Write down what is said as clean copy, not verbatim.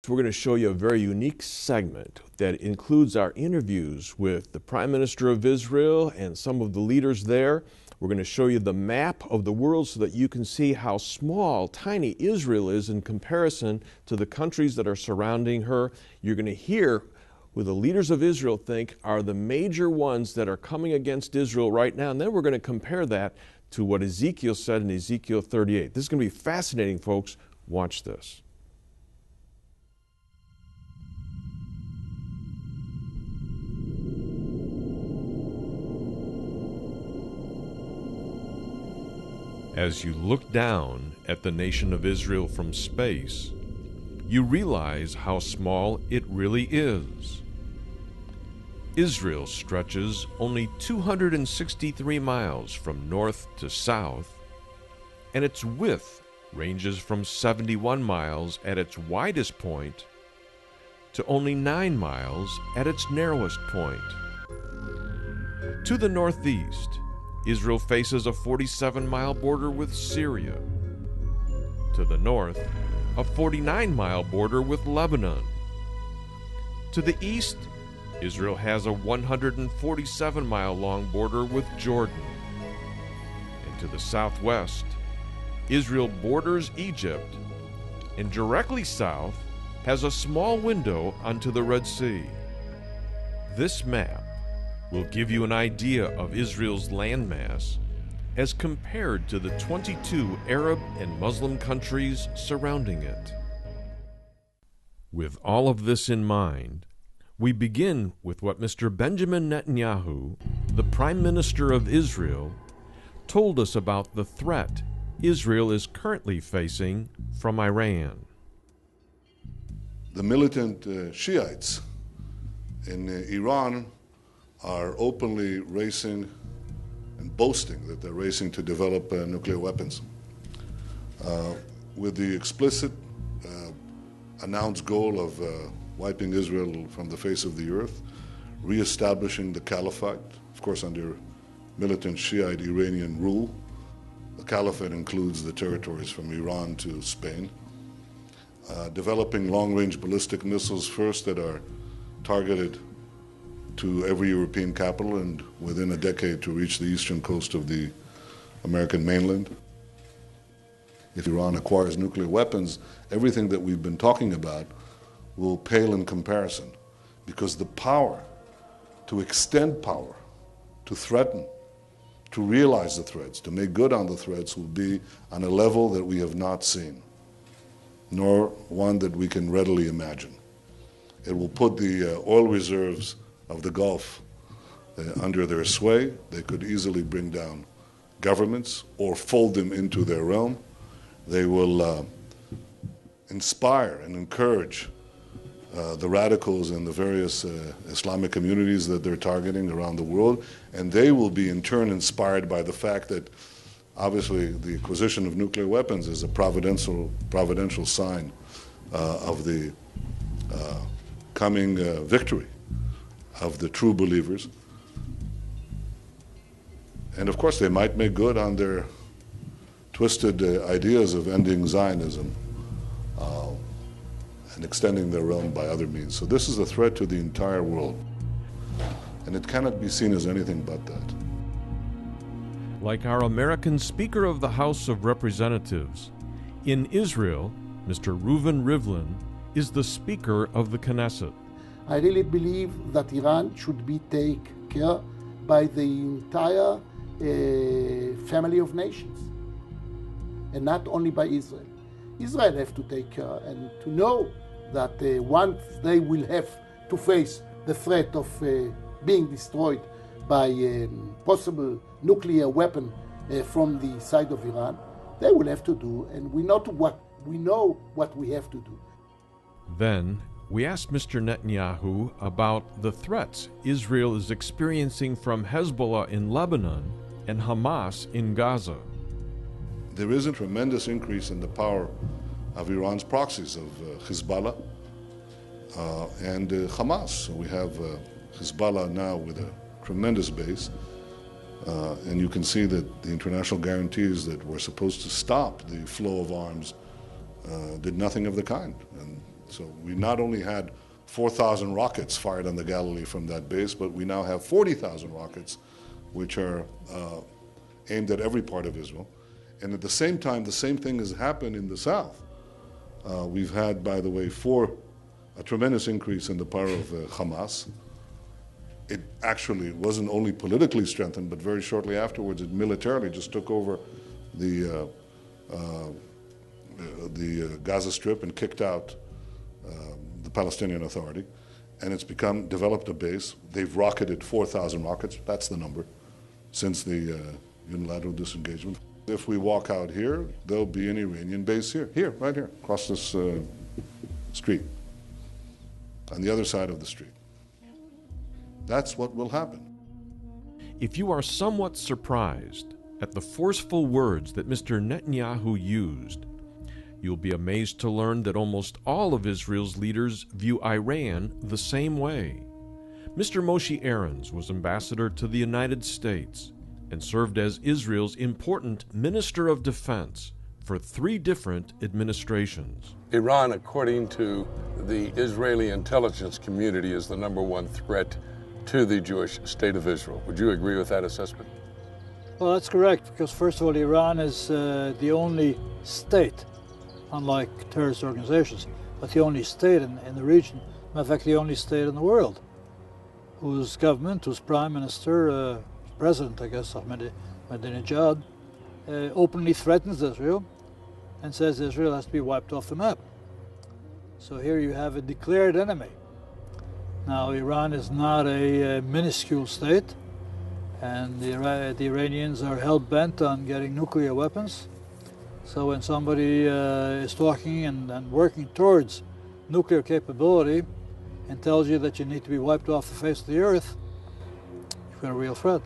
We're going to show you a very unique segment that includes our interviews with the Prime Minister of Israel and some of the leaders there. We're going to show you the map of the world so that you can see how small, tiny Israel is in comparison to the countries that are surrounding her. You're going to hear who the leaders of Israel think are the major ones that are coming against Israel right now. And then we're going to compare that to what Ezekiel said in Ezekiel 38. This is going to be fascinating, folks. Watch this. As you look down at the nation of Israel from space, you realize how small it really is. Israel stretches only 263 miles from north to south, and its width ranges from 71 miles at its widest point to only 9 miles at its narrowest point. To the northeast, Israel faces a 47-mile border with Syria. To the north, a 49-mile border with Lebanon. To the east, Israel has a 147-mile-long border with Jordan. And to the southwest, Israel borders Egypt, and directly south has a small window onto the Red Sea. This map will give you an idea of Israel's landmass as compared to the 22 Arab and Muslim countries surrounding it. With all of this in mind, we begin with what Mr. Benjamin Netanyahu, the Prime Minister of Israel, told us about the threat Israel is currently facing from Iran. The militant Shiites in Iran are openly racing and boasting that they're racing to develop nuclear weapons, with the explicit announced goal of wiping Israel from the face of the earth, reestablishing the caliphate, of course under militant Shiite Iranian rule. The caliphate includes the territories from Iran to Spain, developing long-range ballistic missiles first that are targeted to every European capital and within a decade to reach the eastern coast of the American mainland. If Iran acquires nuclear weapons, everything that we've been talking about will pale in comparison, because the power to extend power, to threaten, to realize the threats, to make good on the threats will be on a level that we have not seen, nor one that we can readily imagine. It will put the oil reserves of the Gulf under their sway. They could easily bring down governments or fold them into their realm. They will inspire and encourage the radicals in the various Islamic communities that they're targeting around the world, and they will be in turn inspired by the fact that obviously the acquisition of nuclear weapons is a providential sign of the coming victory of the true believers. And of course they might make good on their twisted ideas of ending Zionism and extending their realm by other means. So this is a threat to the entire world, and it cannot be seen as anything but that. Like our American Speaker of the House of Representatives, in Israel, Mr. Reuven Rivlin is the Speaker of the Knesset. I really believe that Iran should be taken care by the entire family of nations, and not only by Israel. Israel have to take care and to know that once they will have to face the threat of being destroyed by a possible nuclear weapon from the side of Iran, they will have to do, and we know what we have to do. Then we asked Mr. Netanyahu about the threats Israel is experiencing from Hezbollah in Lebanon and Hamas in Gaza. There is a tremendous increase in the power of Iran's proxies, of Hezbollah and Hamas. So we have Hezbollah now with a tremendous base, and you can see that the international guarantees that were supposed to stop the flow of arms did nothing of the kind. And So we not only had 4,000 rockets fired on the Galilee from that base, but we now have 40,000 rockets, which are aimed at every part of Israel. And at the same time, the same thing has happened in the south. We've had, by the way, a tremendous increase in the power of Hamas. It actually wasn't only politically strengthened, but very shortly afterwards, it militarily just took over the Gaza Strip and kicked out the Palestinian Authority. And it's developed a base. They've rocketed 4,000 rockets, that's the number, since the unilateral disengagement. If we walk out here, there'll be an Iranian base here, right here, across this street, on the other side of the street. That's what will happen. If you are somewhat surprised at the forceful words that Mr. Netanyahu used, you'll be amazed to learn that almost all of Israel's leaders view Iran the same way. Mr. Moshe Aarons was ambassador to the United States and served as Israel's important Minister of Defense for 3 different administrations. Iran, according to the Israeli intelligence community, is the #1 threat to the Jewish state of Israel. Would you agree with that assessment? Well, that's correct, because first of all, Iran is the only state, unlike terrorist organizations, but the only state in the region, in fact the only state in the world, whose government, whose prime minister, president, I guess, Ahmadinejad, openly threatens Israel and says Israel has to be wiped off the map. So here you have a declared enemy. Now, Iran is not a minuscule state, and the Iranians are hell-bent on getting nuclear weapons. So when somebody is talking and working towards nuclear capability and tells you that you need to be wiped off the face of the earth, you've got a real threat.